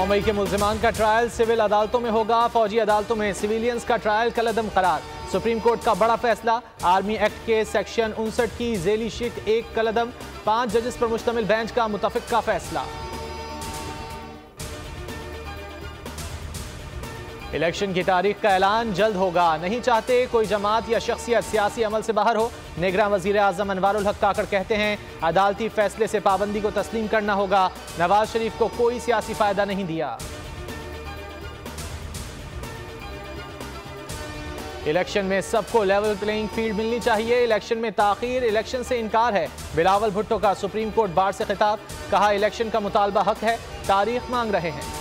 9 मई के मुल्जिमान का trial civil अदालतों में होगा। फौजी अदालतों में सिविलियंस का ट्रायल कलअदम करार। सुप्रीम कोर्ट का बड़ा फैसला, आर्मी एक्ट के सेक्शन 59 की जेली शिक 1 कलअदम। 5 जजेस पर मुश्तमिल बेंच का मुतफिक का फैसला। इलेक्शन की तारीख का ऐलान जल्द होगा। नहीं चाहते कोई जमात या शख्सियत सियासी अमल से बाहर हो। निगरान वजीर आजम अनवारुल हक काकड़ कहते हैं अदालती फैसले से पाबंदी को तस्लीम करना होगा। नवाज शरीफ को कोई सियासी फायदा नहीं दिया। इलेक्शन में सबको लेवल प्लेइंग फील्ड मिलनी चाहिए। इलेक्शन में ताखीर, इलेक्शन से इनकार है। बिलावल भुट्टो का सुप्रीम कोर्ट बार से खिताब, कहा इलेक्शन का मुतालबा हक है, तारीख मांग रहे हैं।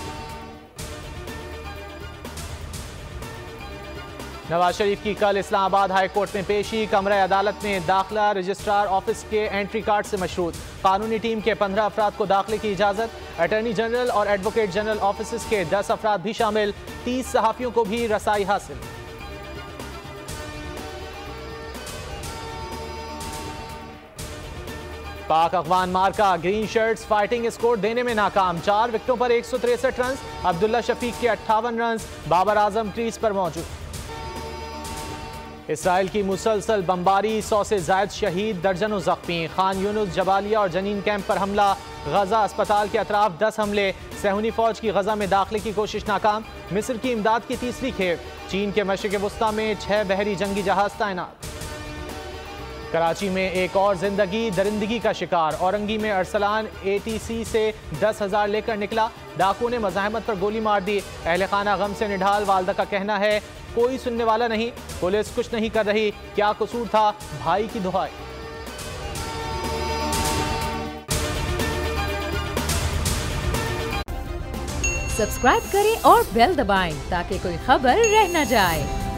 नवाज शरीफ की कल इस्लामाबाद हाई कोर्ट में पेशी। कमरा अदालत में दाखिला रजिस्ट्रार ऑफिस के एंट्री कार्ड से मशरूत। कानूनी टीम के 15 अफराद को दाखिले की इजाजत। अटॉर्नी जनरल और एडवोकेट जनरल ऑफिस के 10 अफराद भी शामिल। 30 सहाफियों को भी रसाई हासिल। पाक अफगान मार्का, ग्रीन शर्ट्स फाइटिंग स्कोर देने में नाकाम। 4 विकेटों पर 163 रन। अब्दुल्ला शफीक के 58 रन। बाबर आजम क्रीज पर मौजूद। इसराइल की मुसलसल बमबारी, 100 से जायद शहीद, दर्जनों जख्मी। खान यूनुस, जबालिया और जनीन कैंप पर हमला। गजा अस्पताल के अतराफ 10 हमले। सहूनी फौज की गजा में दाखिले की कोशिश नाकाम। मिस्र की इमदाद की तीसरी खेप। चीन के मशरिक़ वुस्ता में 6 बहरी जंगी जहाज तैनात। कराची में एक और जिंदगी दरिंदगी का शिकार। औरंगी में अरसलान ATC से 10,000 लेकर निकला। डाकू ने मज़ाहमत पर गोली मार दी। अहले खाना गम से निढाल। वालदा का कहना है कोई सुनने वाला नहीं, पुलिस कुछ नहीं कर रही, क्या कसूर था, भाई की दुहाई। सब्सक्राइब करें और बेल दबाएं ताकि कोई खबर रह न जाए।